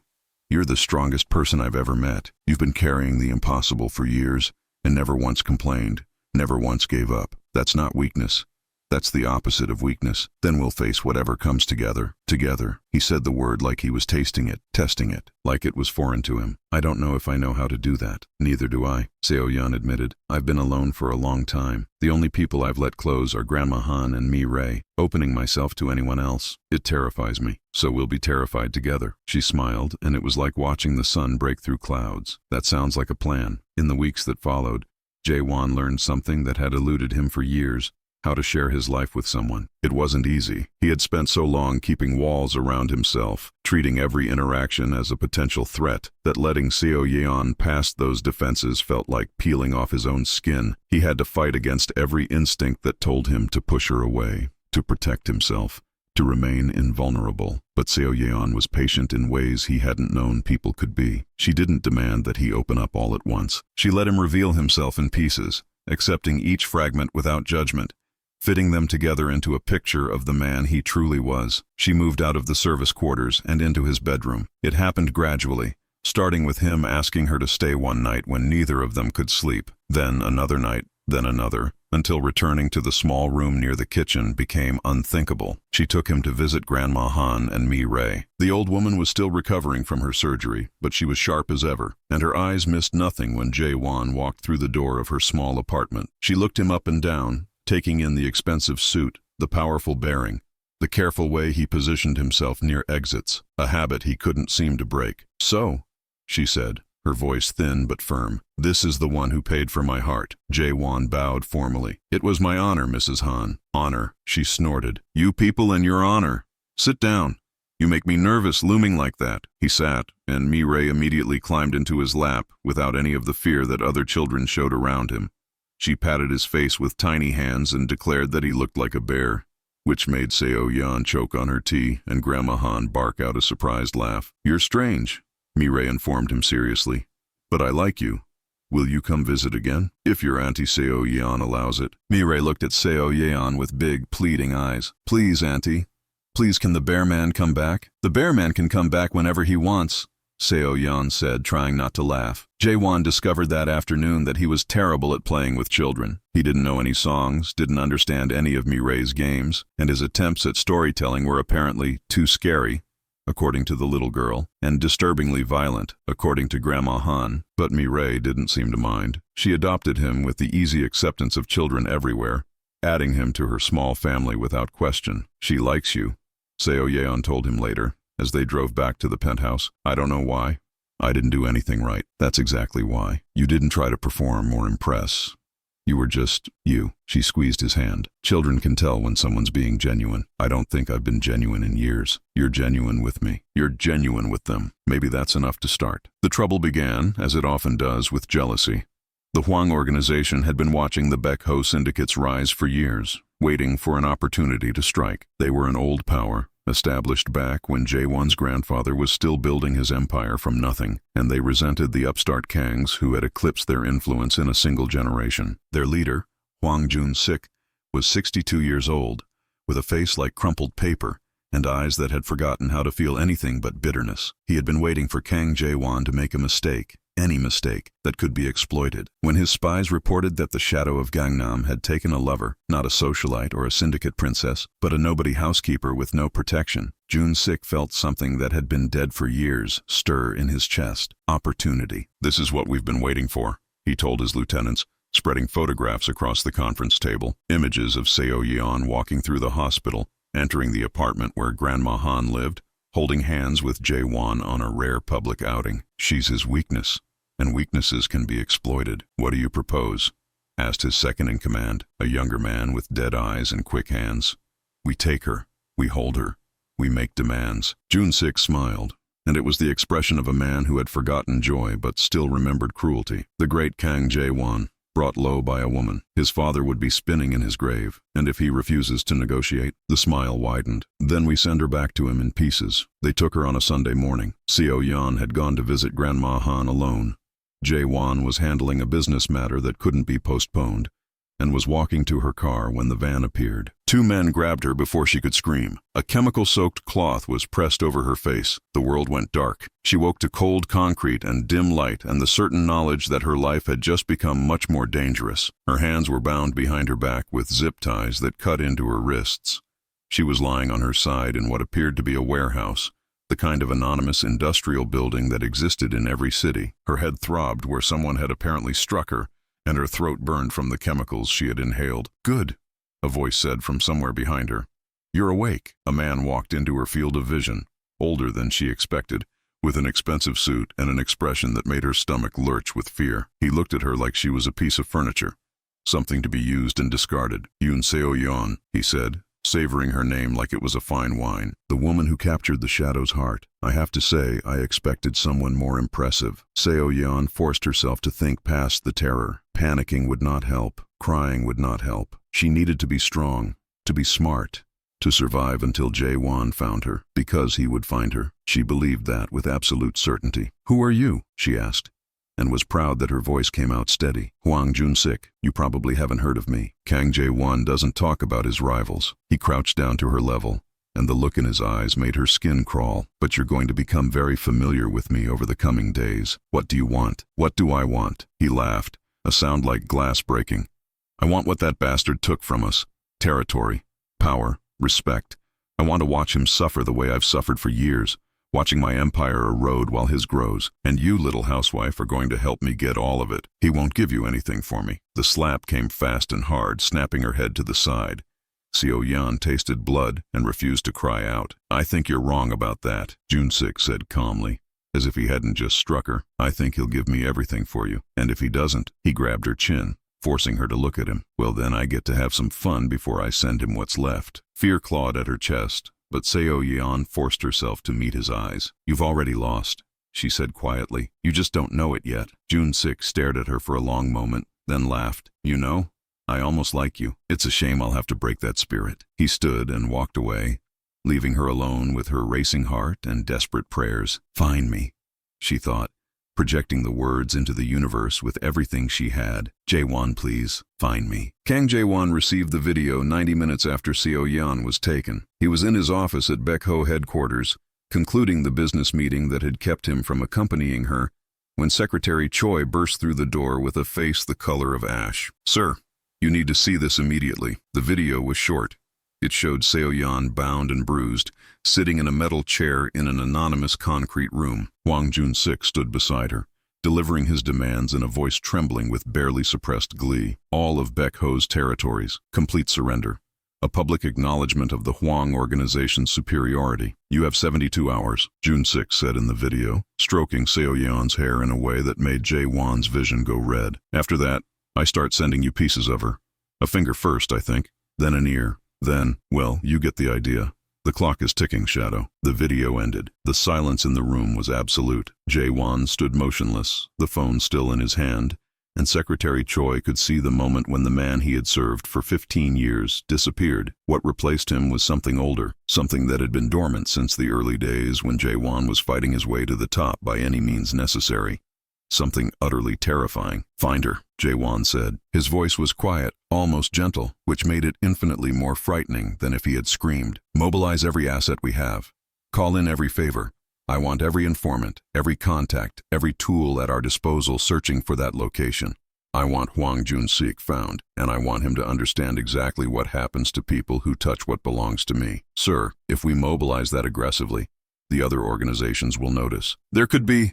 You're the strongest person I've ever met. You've been carrying the impossible for years and never once complained, never once gave up. That's not weakness. That's the opposite of weakness. Then we'll face whatever comes together." Together. He said the word like he was tasting it, testing it, like it was foreign to him. "I don't know if I know how to do that." "Neither do I," Seo Yeon admitted. "I've been alone for a long time. The only people I've let close are Grandma Han and me Ray. Opening myself to anyone else, it terrifies me. So we'll be terrified together." She smiled, and it was like watching the sun break through clouds. "That sounds like a plan." In the weeks that followed, Jae-won learned something that had eluded him for years: how to share his life with someone. It wasn't easy. He had spent so long keeping walls around himself, treating every interaction as a potential threat, that letting Seo Yeon past those defenses felt like peeling off his own skin. He had to fight against every instinct that told him to push her away, to protect himself, to remain invulnerable. But Seo Yeon was patient in ways he hadn't known people could be. She didn't demand that he open up all at once. She let him reveal himself in pieces, accepting each fragment without judgment, fitting them together into a picture of the man he truly was. She moved out of the service quarters and into his bedroom. It happened gradually, starting with him asking her to stay one night when neither of them could sleep, then another night, then another, until returning to the small room near the kitchen became unthinkable. She took him to visit Grandma Han and Mi Ray. The old woman was still recovering from her surgery, but she was sharp as ever, and her eyes missed nothing when Jae-won walked through the door of her small apartment. She looked him up and down, taking in the expensive suit, the powerful bearing, the careful way he positioned himself near exits, a habit he couldn't seem to break. "So," she said, her voice thin but firm, "this is the one who paid for my heart." Jae-won bowed formally. "It was my honor, Mrs. Han." "Honor," she snorted. "You people and your honor. Sit down. You make me nervous looming like that." He sat, and Mi Ray immediately climbed into his lap without any of the fear that other children showed around him. She patted his face with tiny hands and declared that he looked like a bear, which made Seo Yeon choke on her tea and Grandma Han bark out a surprised laugh. "You're strange," Mi Ray informed him seriously. "But I like you. Will you come visit again? If your Auntie Seo Yeon allows it. Mireille looked at Seo Yeon with big, pleading eyes. Please, Auntie. Please, can the bear man come back? The bear man can come back whenever he wants, Seo Yeon said, trying not to laugh. Jae-won discovered that afternoon that he was terrible at playing with children. He didn't know any songs, didn't understand any of Mireille's games, and his attempts at storytelling were apparently too scary, according to the little girl, and disturbingly violent, according to Grandma Han. But Mireille didn't seem to mind. She adopted him with the easy acceptance of children everywhere, adding him to her small family without question. She likes you, Seo Yeon told him later, as they drove back to the penthouse. I don't know why. I didn't do anything right. That's exactly why. You didn't try to perform or impress. You were just you. She squeezed his hand. Children can tell when someone's being genuine. I don't think I've been genuine in years. You're genuine with me. You're genuine with them. Maybe that's enough to start. The trouble began, as it often does, with jealousy. The Hwang organization had been watching the Baek Ho syndicates rise for years, waiting for an opportunity to strike. They were an old power, established back when Jae-won's grandfather was still building his empire from nothing, and they resented the upstart Kangs who had eclipsed their influence in a single generation. Their leader, Hwang Jun-sik, was 62 years old, with a face like crumpled paper and eyes that had forgotten how to feel anything but bitterness. He had been waiting for Kang Jae-won to make a mistake, any mistake that could be exploited. When his spies reported that the shadow of Gangnam had taken a lover, not a socialite or a syndicate princess, but a nobody housekeeper with no protection, Jun-sik felt something that had been dead for years stir in his chest. Opportunity. This is what we've been waiting for, he told his lieutenants, spreading photographs across the conference table. Images of Seo Yeon walking through the hospital, entering the apartment where Grandma Han lived, holding hands with Jae-won on a rare public outing. She's his weakness, and weaknesses can be exploited. What do you propose? Asked his second-in-command, a younger man with dead eyes and quick hands. We take her, we hold her, we make demands. Jun-sik smiled, and it was the expression of a man who had forgotten joy but still remembered cruelty. The great Kang Jae-won, brought low by a woman. His father would be spinning in his grave, and if he refuses to negotiate, the smile widened. Then we send her back to him in pieces. They took her on a Sunday morning. Seo Yeon had gone to visit Grandma Han alone. Jae-won was handling a business matter that couldn't be postponed, and was walking to her car when the van appeared. Two men grabbed her before she could scream. A chemical-soaked cloth was pressed over her face. The world went dark. She woke to cold concrete and dim light and the certain knowledge that her life had just become much more dangerous. Her hands were bound behind her back with zip ties that cut into her wrists. She was lying on her side in what appeared to be a warehouse, the kind of anonymous industrial building that existed in every city. Her head throbbed where someone had apparently struck her, and her throat burned from the chemicals she had inhaled. Good, a voice said from somewhere behind her. You're awake. A man walked into her field of vision, older than she expected, with an expensive suit and an expression that made her stomach lurch with fear. He looked at her like she was a piece of furniture, something to be used and discarded. Yoon Seo Yeon, he said, savoring her name like it was a fine wine. The woman who captured the shadow's heart. I have to say, I expected someone more impressive. Seo Yeon forced herself to think past the terror. Panicking would not help. Crying would not help. She needed to be strong, to be smart, to survive until Jae-won found her, because he would find her. She believed that with absolute certainty. Who are you? She asked, and was proud that her voice came out steady. Hwang Jun-sik, you probably haven't heard of me. Kang Jae-won doesn't talk about his rivals. He crouched down to her level, and the look in his eyes made her skin crawl. But you're going to become very familiar with me over the coming days. What do you want? What do I want? He laughed, a sound like glass breaking. I want what that bastard took from us. Territory, power, respect. I want to watch him suffer the way I've suffered for years, watching my empire erode while his grows. And you, little housewife, are going to help me get all of it. He won't give you anything for me. The slap came fast and hard, snapping her head to the side. Seo Yeon tasted blood and refused to cry out. I think you're wrong about that, Jun-sik said calmly, as if he hadn't just struck her. I think he'll give me everything for you. And if he doesn't, he grabbed her chin, forcing her to look at him. Well, then I get to have some fun before I send him what's left. Fear clawed at her chest, but Seo Yeon forced herself to meet his eyes. You've already lost, she said quietly. You just don't know it yet. Jun-sik stared at her for a long moment, then laughed. You know, I almost like you. It's a shame I'll have to break that spirit. He stood and walked away, leaving her alone with her racing heart and desperate prayers. Find me, she thought, projecting the words into the universe with everything she had. Jae-won, please, find me. Kang Jae-won received the video 90 minutes after Seo Yeon was taken. He was in his office at Baekho headquarters, concluding the business meeting that had kept him from accompanying her, when Secretary Choi burst through the door with a face the color of ash. Sir, you need to see this immediately. The video was short. It showed Seo Yeon, bound and bruised, sitting in a metal chair in an anonymous concrete room. Hwang Jun-sik stood beside her, delivering his demands in a voice trembling with barely suppressed glee. All of Baekho's territories, complete surrender. A public acknowledgement of the Hwang organization's superiority. You have 72 hours, Jun-sik said in the video, stroking Seo Yeon's hair in a way that made Jae-won's vision go red. After that, I start sending you pieces of her. A finger first, I think, then an ear. Then, well, you get the idea. The clock is ticking, Shadow. The video ended. The silence in the room was absolute. Jae-won stood motionless, the phone still in his hand, and Secretary Choi could see the moment when the man he had served for 15 years disappeared. What replaced him was something older, something that had been dormant since the early days when Jae-won was fighting his way to the top by any means necessary. Something utterly terrifying. Find her, Jae-won said. His voice was quiet, almost gentle, which made it infinitely more frightening than if he had screamed. Mobilize every asset we have. Call in every favor. I want every informant, every contact, every tool at our disposal searching for that location. I want Hwang Jun-sik found, and I want him to understand exactly what happens to people who touch what belongs to me. Sir, if we mobilize that aggressively, the other organizations will notice. There could be...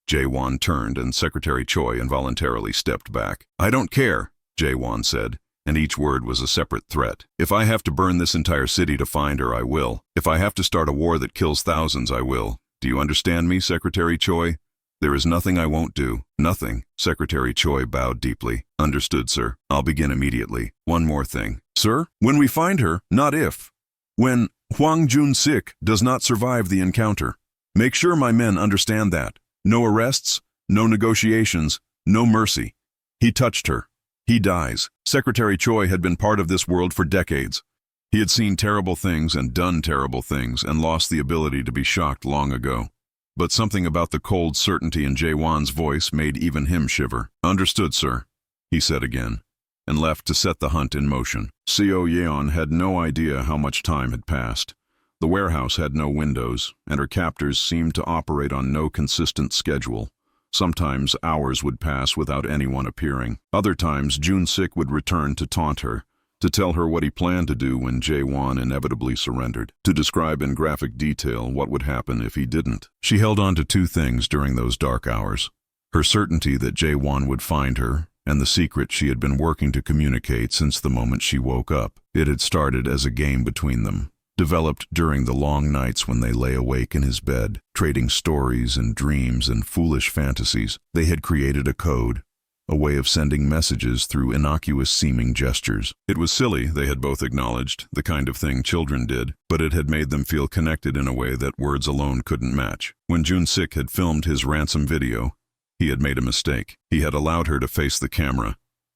Jae-won turned and Secretary Choi involuntarily stepped back. I don't care, Jae-won said, and each word was a separate threat. If I have to burn this entire city to find her, I will. If I have to start a war that kills thousands, I will. Do you understand me, Secretary Choi? There is nothing I won't do. Nothing. Secretary Choi bowed deeply. Understood, sir. I'll begin immediately. One more thing. Sir, when we find her, not if. When Hwang Jun-sik does not survive the encounter. Make sure my men understand that. No arrests, no negotiations, no mercy. He touched her. He dies. Secretary Choi had been part of this world for decades. He had seen terrible things and done terrible things and lost the ability to be shocked long ago. But something about the cold certainty in Jae-won's voice made even him shiver. Understood, sir, he said again, and left to set the hunt in motion. Seo Yeon had no idea how much time had passed. The warehouse had no windows, and her captors seemed to operate on no consistent schedule. Sometimes hours would pass without anyone appearing. Other times Jun-sik would return to taunt her, to tell her what he planned to do when Jae-won inevitably surrendered, to describe in graphic detail what would happen if he didn't. She held on to two things during those dark hours: her certainty that Jae-won would find her, and the secret she had been working to communicate since the moment she woke up. It had started as a game between them, developed during the long nights when they lay awake in his bed, trading stories and dreams and foolish fantasies. They had created a code, a way of sending messages through innocuous-seeming gestures. It was silly, they had both acknowledged, the kind of thing children did, but it had made them feel connected in a way that words alone couldn't match. When Jun-sik had filmed his ransom video, he had made a mistake. He had allowed her to face the camera,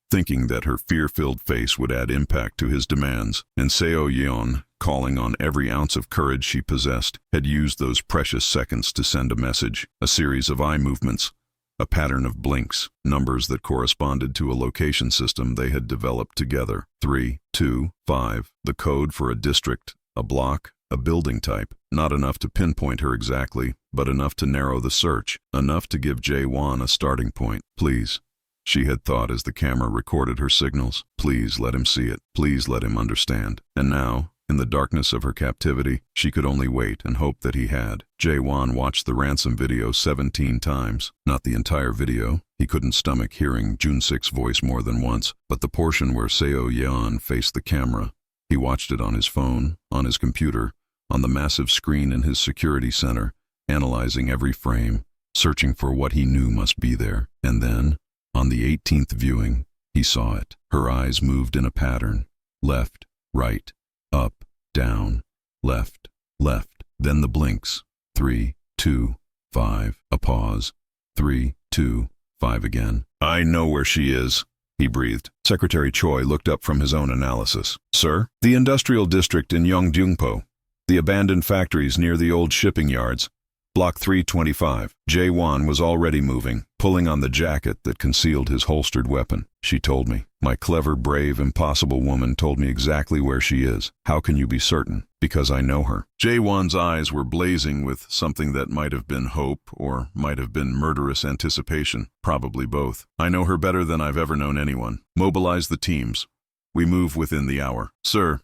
thinking that her fear-filled face would add impact to his demands, and Seo Yeon, calling on every ounce of courage she possessed, had used those precious seconds to send a message, a series of eye movements, a pattern of blinks, numbers that corresponded to a location system they had developed together. 3, 2, 5, the code for a district, a block, a building type. Not enough to pinpoint her exactly, but enough to narrow the search, enough to give Jae-won a starting point. Please, she had thought as the camera recorded her signals. Please let him see it. Please let him understand. And now, in the darkness of her captivity, she could only wait and hope that he had. Jae-won watched the ransom video 17 times. Not the entire video. He couldn't stomach hearing Jun-sik's voice more than once, but the portion where Seo Yeon faced the camera. He watched it on his phone, on his computer, on the massive screen in his security center, analyzing every frame, searching for what he knew must be there. And then, on the 18th viewing, he saw it. Her eyes moved in a pattern. Left, right, up, down, left, left. Then the blinks. 3, 2, 5. A pause. 3, 2, 5 again. I know where she is, he breathed. Secretary Choi looked up from his own analysis. Sir? The industrial district in Yongdyungpo. The abandoned factories near the old shipping yards. Block 325. Jae-won was already moving, pulling on the jacket that concealed his holstered weapon. She told me. My clever, brave, impossible woman told me exactly where she is. How can you be certain? Because I know her. Jae-won's eyes were blazing with something that might have been hope or might have been murderous anticipation. Probably both. I know her better than I've ever known anyone. Mobilize the teams. We move within the hour. Sir,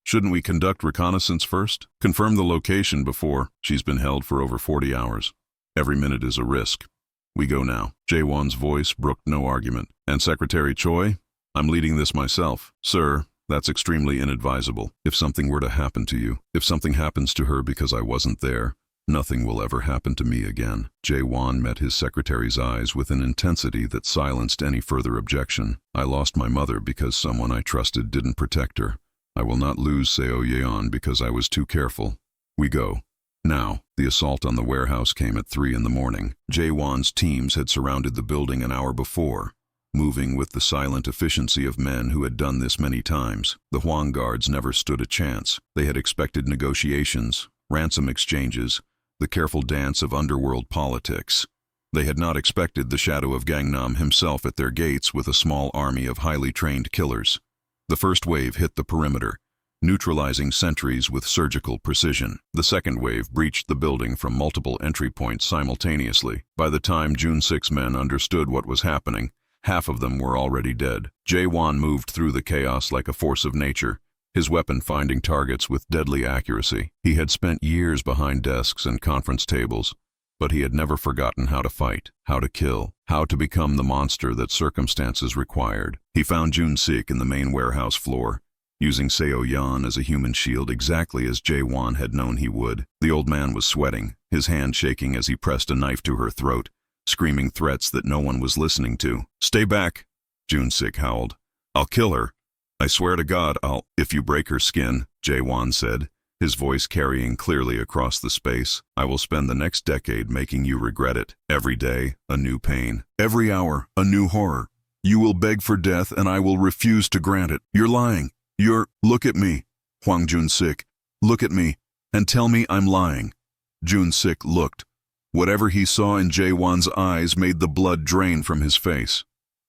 shouldn't we conduct reconnaissance first? Confirm the location before. She's been held for over 40 hours. Every minute is a risk. We go now. Jae-won's voice brooked no argument. And Secretary Choi? I'm leading this myself. Sir, that's extremely inadvisable. If something were to happen to you, if something happens to her because I wasn't there, nothing will ever happen to me again. Jae-won met his secretary's eyes with an intensity that silenced any further objection. I lost my mother because someone I trusted didn't protect her. I will not lose Seo Yeon because I was too careful. We go. Now, the assault on the warehouse came at 3 in the morning. Jae-won's teams had surrounded the building an hour before, moving with the silent efficiency of men who had done this many times. The Hwang guards never stood a chance. They had expected negotiations, ransom exchanges, the careful dance of underworld politics. They had not expected the shadow of Gangnam himself at their gates with a small army of highly trained killers. The first wave hit the perimeter, neutralizing sentries with surgical precision. The second wave breached the building from multiple entry points simultaneously. By the time June 6 men understood what was happening, half of them were already dead. Jae-won moved through the chaos like a force of nature, his weapon finding targets with deadly accuracy. He had spent years behind desks and conference tables, but he had never forgotten how to fight, how to kill, how to become the monster that circumstances required. He found Jun-sik in the main warehouse floor, using Seo Yeon as a human shield exactly as Jae-won had known he would. The old man was sweating, his hand shaking as he pressed a knife to her throat, screaming threats that no one was listening to. Stay back, Jun-sik howled. I'll kill her. I swear to God, if you break her skin, Jae-won said, his voice carrying clearly across the space. I will spend the next decade making you regret it. Every day, a new pain. Every hour, a new horror. You will beg for death and I will refuse to grant it. You're lying. Look at me. Hwang Jun-sik, look at me and tell me I'm lying. Jun-sik looked. Whatever he saw in Jae-won's eyes made the blood drain from his face.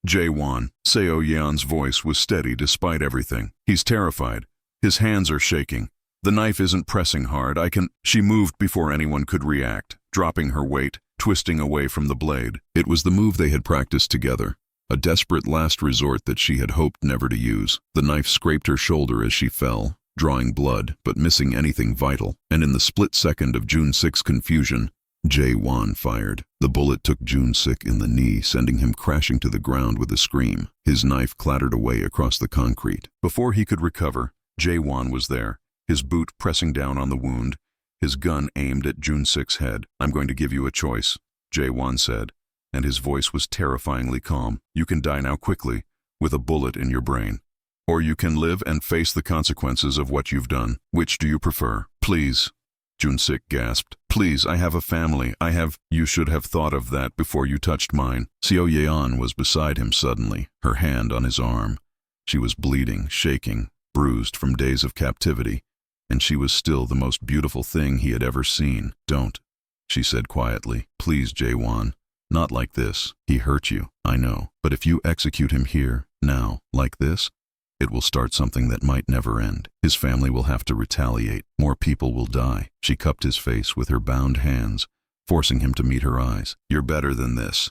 Jae-won, Seo Yeon's voice was steady despite everything. He's terrified. His hands are shaking. The knife isn't pressing hard. She moved before anyone could react, dropping her weight, twisting away from the blade. It was the move they had practiced together, a desperate last resort that she had hoped never to use. The knife scraped her shoulder as she fell, drawing blood, but missing anything vital. And in the split second of Jun-sik's confusion, Jae-won fired. The bullet took Jun-sik in the knee, sending him crashing to the ground with a scream. His knife clattered away across the concrete. Before he could recover, Jae-won was there, his boot pressing down on the wound, his gun aimed at Jun-sik's head. I'm going to give you a choice, Jae-won said, and his voice was terrifyingly calm. You can die now quickly, with a bullet in your brain. Or you can live and face the consequences of what you've done. Which do you prefer? Please, Jun-sik gasped. Please, I have a family. You should have thought of that before you touched mine. Seo Yeon was beside him suddenly, her hand on his arm. She was bleeding, shaking, bruised from days of captivity, and she was still the most beautiful thing he had ever seen. Don't, she said quietly. Please, Jae-won, not like this. He hurt you, I know, but if you execute him here, now, like this, it will start something that might never end. His family will have to retaliate. More people will die. She cupped his face with her bound hands, forcing him to meet her eyes. You're better than this.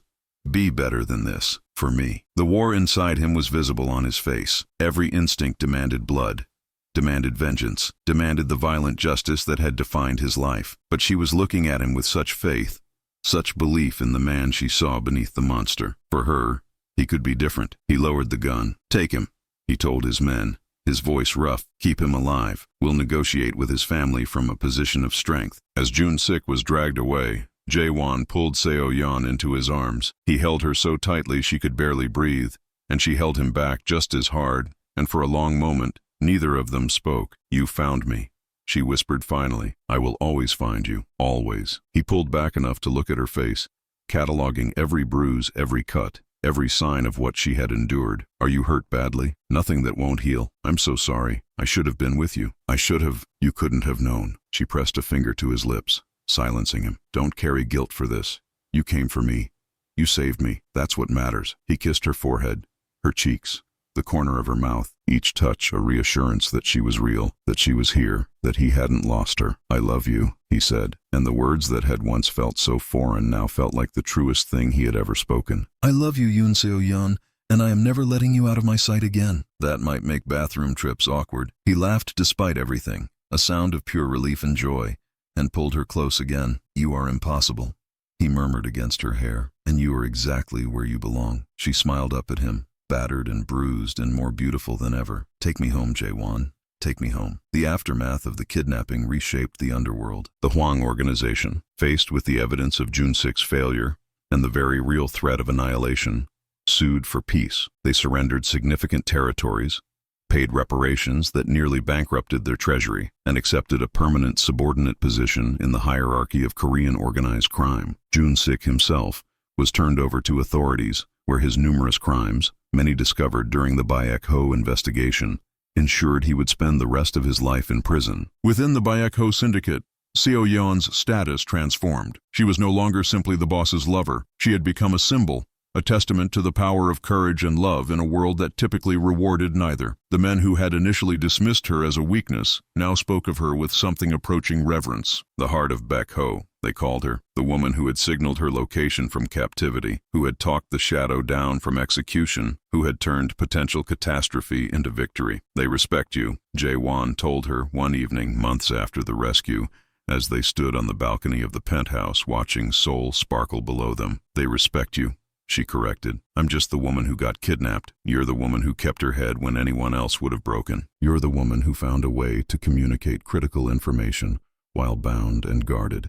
Be better than this, for me. The war inside him was visible on his face. Every instinct demanded blood, demanded vengeance, demanded the violent justice that had defined his life. But she was looking at him with such faith, such belief in the man she saw beneath the monster. For her, he could be different. He lowered the gun. Take him, he told his men, his voice rough. Keep him alive. We'll negotiate with his family from a position of strength. As Jun-sik was dragged away, Jae-won pulled Seo Yeon into his arms. He held her so tightly she could barely breathe, and she held him back just as hard, and for a long moment, neither of them spoke. You found me, she whispered finally. I will always find you, always. He pulled back enough to look at her face, cataloging every bruise, every cut, every sign of what she had endured. Are you hurt badly? Nothing that won't heal. I'm so sorry. I should have been with you. I should have. You couldn't have known. She pressed a finger to his lips. silencing him. Don't carry guilt for this. You came for me. You saved me. That's what matters. He kissed her forehead, her cheeks, the corner of her mouth, each touch a reassurance that she was real, that she was here, that he hadn't lost her. I love you, he said, and the words that had once felt so foreign now felt like the truest thing he had ever spoken. I love you, Yoon Seo-yeon, and I am never letting you out of my sight again. That might make bathroom trips awkward. He laughed despite everything, a sound of pure relief and joy, and pulled her close again. You are impossible, he murmured against her hair, and you are exactly where you belong. She smiled up at him, battered and bruised and more beautiful than ever. Take me home, Jae-won. Take me home. The aftermath of the kidnapping reshaped the underworld. The Hwang organization, faced with the evidence of Jun-sik's failure and the very real threat of annihilation, sued for peace. They surrendered significant territories, paid reparations that nearly bankrupted their treasury, and accepted a permanent subordinate position in the hierarchy of Korean organized crime. Jun-sik himself was turned over to authorities, where his numerous crimes, many discovered during the Baek-ho investigation, ensured he would spend the rest of his life in prison. Within the Baek-ho syndicate, Seo-yeon's status transformed. She was no longer simply the boss's lover. She had become a symbol, a testament to the power of courage and love in a world that typically rewarded neither. The men who had initially dismissed her as a weakness now spoke of her with something approaching reverence. The heart of Baek-ho, they called her, the woman who had signaled her location from captivity, who had talked the shadow down from execution, who had turned potential catastrophe into victory. They respect you, Jae-won told her one evening months after the rescue, as they stood on the balcony of the penthouse watching Seoul sparkle below them. They respect you, she corrected. I'm just the woman who got kidnapped. You're the woman who kept her head when anyone else would have broken. You're the woman who found a way to communicate critical information while bound and guarded.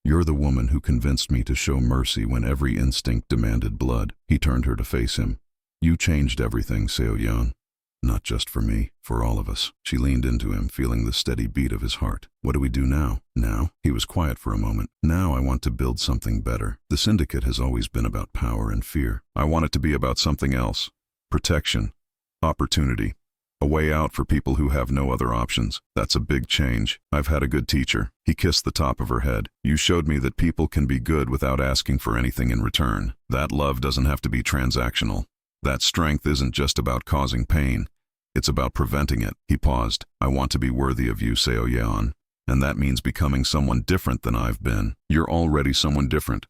You're the woman who convinced me to show mercy when every instinct demanded blood. He turned her to face him. You changed everything, Seo-yeon. Not just for me, for all of us. She leaned into him, feeling the steady beat of his heart. What do we do now? Now? He was quiet for a moment. Now I want to build something better. The syndicate has always been about power and fear. I want it to be about something else. Protection. Opportunity. A way out for people who have no other options. That's a big change. I've had a good teacher. He kissed the top of her head. You showed me that people can be good without asking for anything in return. That love doesn't have to be transactional. That strength isn't just about causing pain. It's about preventing it. He paused. I want to be worthy of you, Seo-yeon. And that means becoming someone different than I've been. You're already someone different.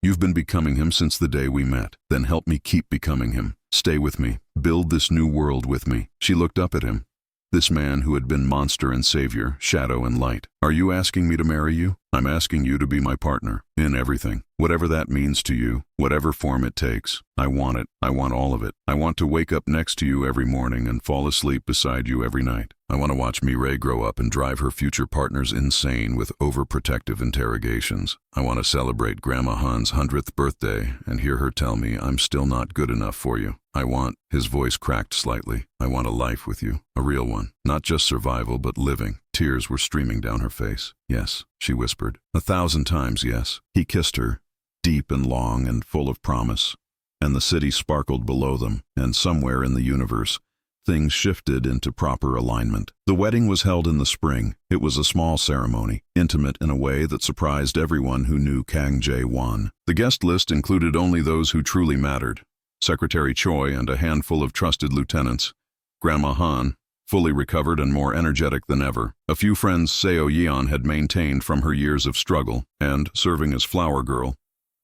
You've been becoming him since the day we met. Then help me keep becoming him. Stay with me. Build this new world with me. She looked up at him. This man who had been monster and savior, shadow and light. Are you asking me to marry you? I'm asking you to be my partner. In everything. Whatever that means to you. Whatever form it takes. I want it. I want all of it. I want to wake up next to you every morning and fall asleep beside you every night. I want to watch Mireille grow up and drive her future partners insane with overprotective interrogations. I want to celebrate Grandma Han's 100th birthday and hear her tell me I'm still not good enough for you. I want, his voice cracked slightly, I want a life with you, a real one. Not just survival, but living. Tears were streaming down her face. Yes, she whispered. 1,000 times yes. He kissed her, deep and long and full of promise. And the city sparkled below them, and somewhere in the universe, things shifted into proper alignment. The wedding was held in the spring. It was a small ceremony, intimate in a way that surprised everyone who knew Kang Jae-won. The guest list included only those who truly mattered. Secretary Choi and a handful of trusted lieutenants. Grandma Han, fully recovered and more energetic than ever. A few friends Seo-yeon had maintained from her years of struggle, and, serving as flower girl,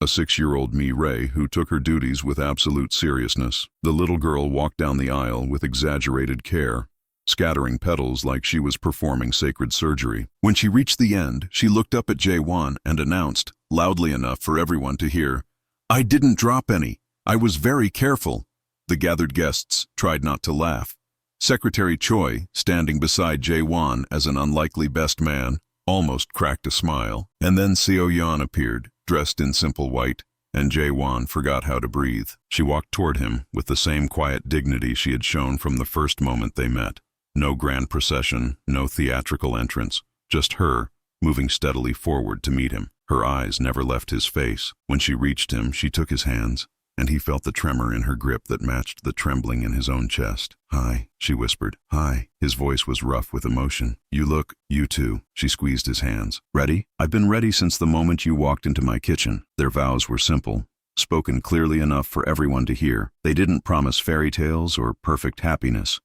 a 6-year-old Mi-rae who took her duties with absolute seriousness. The little girl walked down the aisle with exaggerated care, scattering petals like she was performing sacred surgery. When she reached the end, she looked up at Jae-won and announced, loudly enough for everyone to hear, I didn't drop any. I was very careful. The gathered guests tried not to laugh. Secretary Choi, standing beside Jae-won as an unlikely best man, almost cracked a smile. And then Seo-yeon appeared, dressed in simple white, and Jae-won forgot how to breathe. She walked toward him with the same quiet dignity she had shown from the first moment they met. No grand procession, no theatrical entrance, just her, moving steadily forward to meet him. Her eyes never left his face. When she reached him, she took his hands. and he felt the tremor in her grip that matched the trembling in his own chest. "Hi," she whispered. "Hi." His voice was rough with emotion. You too." She squeezed his hands. "Ready?" "I've been ready since the moment you walked into my kitchen." Their vows were simple, spoken clearly enough for everyone to hear. They didn't promise fairy tales or perfect happiness.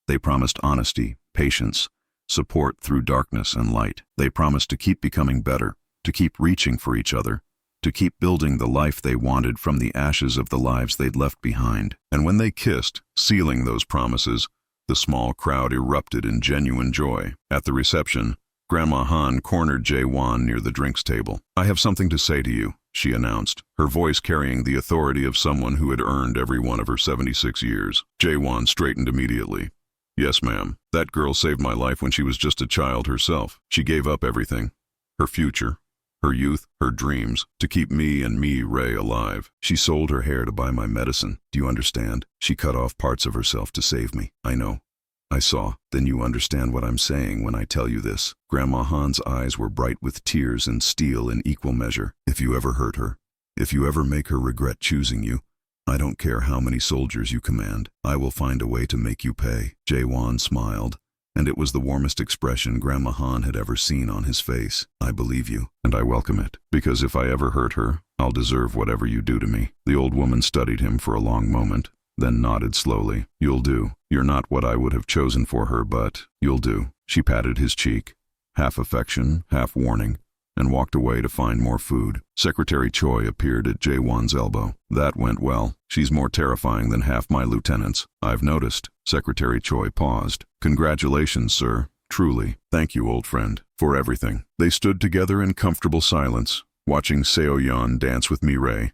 They promised honesty, patience, support through darkness and light. They promised to keep becoming better, to keep reaching for each other, to keep building the life they wanted from the ashes of the lives they'd left behind. And when they kissed, sealing those promises, the small crowd erupted in genuine joy. At the reception, Grandma Han cornered Jae-won near the drinks table. "I have something to say to you," she announced, her voice carrying the authority of someone who had earned every one of her 76 years. Jae-won straightened immediately. "Yes, ma'am. That girl saved my life when she was just a child herself. She gave up everything. Her future, her youth, her dreams, to keep me and Ray alive. She sold her hair to buy my medicine. Do you understand? She cut off parts of herself to save me. I know. I saw. Then you understand what I'm saying when I tell you this." Grandma Han's eyes were bright with tears and steel in equal measure. "If you ever hurt her, if you ever make her regret choosing you, I don't care how many soldiers you command, I will find a way to make you pay." Jae-won smiled, and it was the warmest expression Grandma Han had ever seen on his face. "I believe you, and I welcome it, because if I ever hurt her, I'll deserve whatever you do to me." The old woman studied him for a long moment, then nodded slowly. "You'll do. You're not what I would have chosen for her, but you'll do." She patted his cheek, half affection, half warning, and walked away to find more food. Secretary Choi appeared at Jae-won's elbow. "That went well. She's more terrifying than half my lieutenants, I've noticed." Secretary Choi paused. "Congratulations, sir. Truly. Thank you, old friend, for everything." They stood together in comfortable silence, watching Seo-yeon dance with Ray,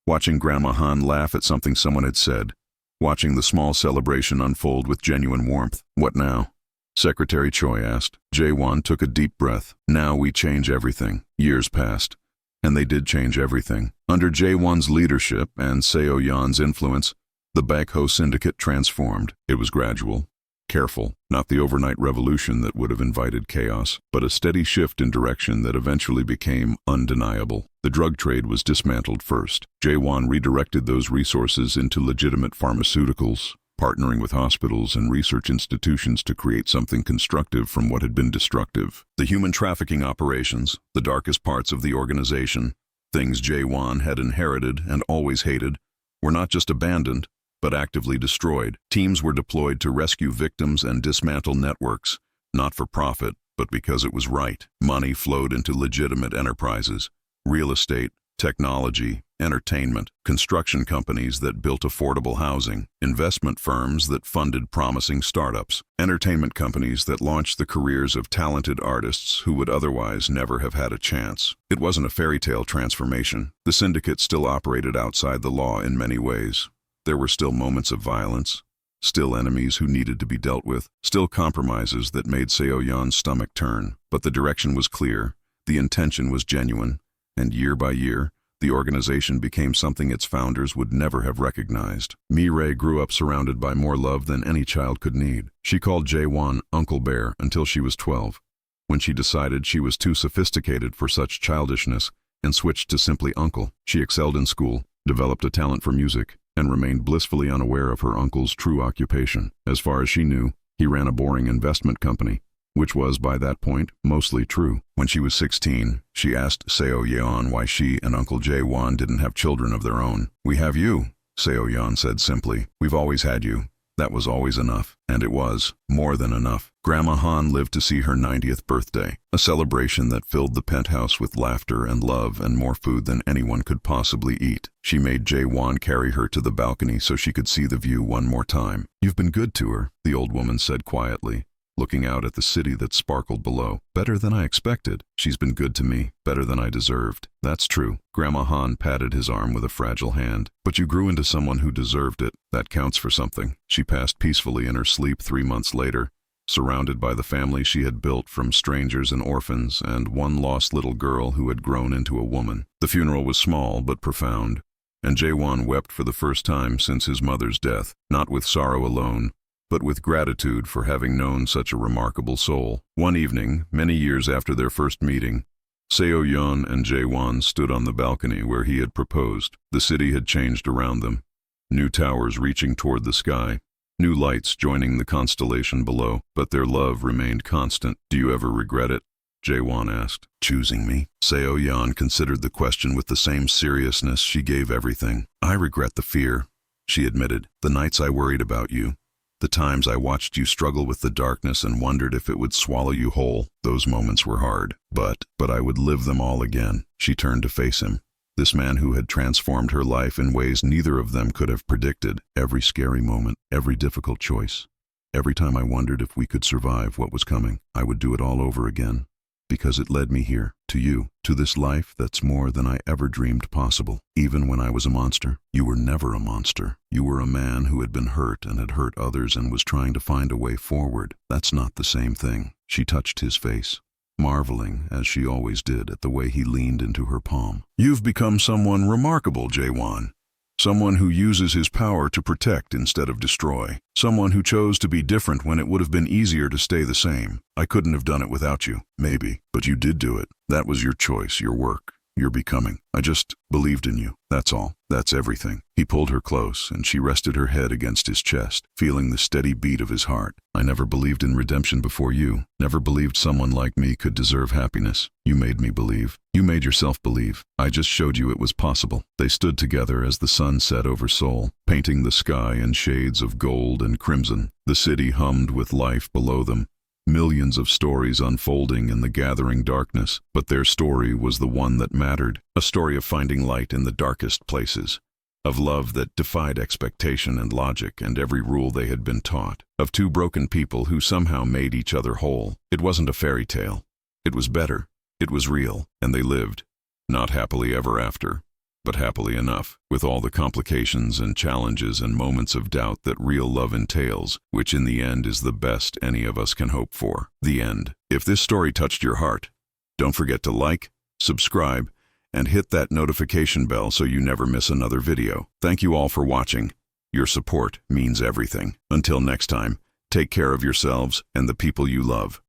watching Grandma Han laugh at something someone had said, watching the small celebration unfold with genuine warmth. "What now?" Secretary Choi asked. Jae-won took a deep breath. "Now we change everything." Years passed, and they did change everything. Under Jae-won's leadership and Seo-yeon's influence, the Baekho syndicate transformed. It was gradual, careful, not the overnight revolution that would have invited chaos, but a steady shift in direction that eventually became undeniable. The drug trade was dismantled first. Jae-won redirected those resources into legitimate pharmaceuticals, partnering with hospitals and research institutions to create something constructive from what had been destructive. The human trafficking operations, the darkest parts of the organization, things Jae-won had inherited and always hated, were not just abandoned, but actively destroyed. Teams were deployed to rescue victims and dismantle networks, not for profit, but because it was right. Money flowed into legitimate enterprises, real estate, technology, entertainment, construction companies that built affordable housing, investment firms that funded promising startups, entertainment companies that launched the careers of talented artists who would otherwise never have had a chance. It wasn't a fairy tale transformation. The syndicate still operated outside the law in many ways. There were still moments of violence, still enemies who needed to be dealt with, still compromises that made Seo-yeon's stomach turn. But the direction was clear, the intention was genuine, and year by year, the organization became something its founders would never have recognized. Ray grew up surrounded by more love than any child could need. She called Jae-won Uncle Bear until she was 12, when she decided she was too sophisticated for such childishness and switched to simply Uncle. She excelled in school, developed a talent for music, and remained blissfully unaware of her uncle's true occupation. As far as she knew, he ran a boring investment company, which was, by that point, mostly true. When she was 16, she asked Seo-yeon why she and Uncle Jae-won didn't have children of their own. "We have you," Seo-yeon said simply. "We've always had you." That was always enough, and it was more than enough. Grandma Han lived to see her 90th birthday, a celebration that filled the penthouse with laughter and love and more food than anyone could possibly eat. She made Jae-won carry her to the balcony so she could see the view one more time. "You've been good to her," the old woman said quietly, looking out at the city that sparkled below. "Better than I expected. She's been good to me, better than I deserved." "That's true." Grandma Han patted his arm with a fragile hand. "But you grew into someone who deserved it. That counts for something." She passed peacefully in her sleep 3 months later, surrounded by the family she had built from strangers and orphans and one lost little girl who had grown into a woman. The funeral was small but profound, and Jae-won wept for the first time since his mother's death, not with sorrow alone, but with gratitude for having known such a remarkable soul. One evening, many years after their first meeting, Seo-yeon and Jae-won stood on the balcony where he had proposed. The city had changed around them. New towers reaching toward the sky. New lights joining the constellation below, but their love remained constant. Do you ever regret it? Jae-won asked. Choosing me? Seo-yeon considered the question with the same seriousness she gave everything. I regret the fear, she admitted. The nights I worried about you. The times I watched you struggle with the darkness and wondered if it would swallow you whole. Those moments were hard, but I would live them all again. She turned to face him. This man who had transformed her life in ways neither of them could have predicted. Every scary moment, every difficult choice. Every time I wondered if we could survive what was coming, I would do it all over again. Because it led me here, to you, to this life that's more than I ever dreamed possible. Even when I was a monster, you were never a monster. You were a man who had been hurt and had hurt others and was trying to find a way forward. That's not the same thing. She touched his face, marveling, as she always did, at the way he leaned into her palm. You've become someone remarkable, Jae-won. Someone who uses his power to protect instead of destroy. Someone who chose to be different when it would have been easier to stay the same. I couldn't have done it without you, maybe, but you did do it. That was your choice, your work, your becoming. I just believed in you, that's all. That's everything. He pulled her close, and she rested her head against his chest, feeling the steady beat of his heart. I never believed in redemption before you. Never believed someone like me could deserve happiness. You made me believe. You made yourself believe. I just showed you it was possible. They stood together as the sun set over Seoul, painting the sky in shades of gold and crimson. The city hummed with life below them. Millions of stories unfolding in the gathering darkness, but their story was the one that mattered. A story of finding light in the darkest places. Of love that defied expectation and logic and every rule they had been taught. Of two broken people who somehow made each other whole. It wasn't a fairy tale. It was better. It was real, and they lived. Not happily ever after, but happily enough, with all the complications and challenges and moments of doubt that real love entails, which in the end is the best any of us can hope for. The end. If this story touched your heart, don't forget to like, subscribe, and hit that notification bell so you never miss another video. Thank you all for watching. Your support means everything. Until next time, take care of yourselves and the people you love.